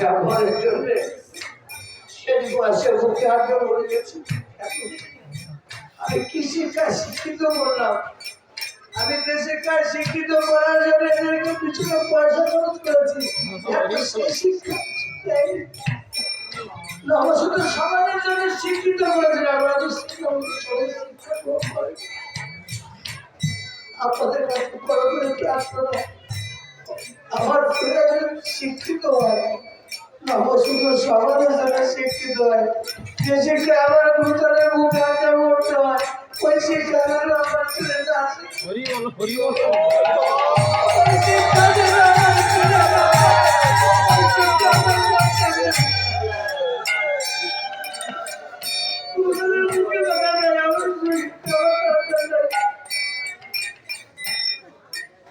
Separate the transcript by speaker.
Speaker 1: ব্যবহারের জন্য শেষ বয়সে মুখে হাত বলে গেছি। আমি কৃষি কাজ শিক্ষিত করলাম, আমি দেশে কাজ শিক্ষিত করার জন্য এদেরকে পিছনে পয়সা খরচ করেছি। শিক্ষা শুধু সমাজের জন্য শিক্ষিত করেছিলাম, আপনাদের কাছে আপনারা আমার ছেলে শিক্ষিত হয়, শুধু সমাজের জন্য শিক্ষিত হয়। যে শিক্ষা আমার ভূতলের মুখে হাতে উঠতে হয়, ওই শিক্ষা আমার ছেলেটা আছে।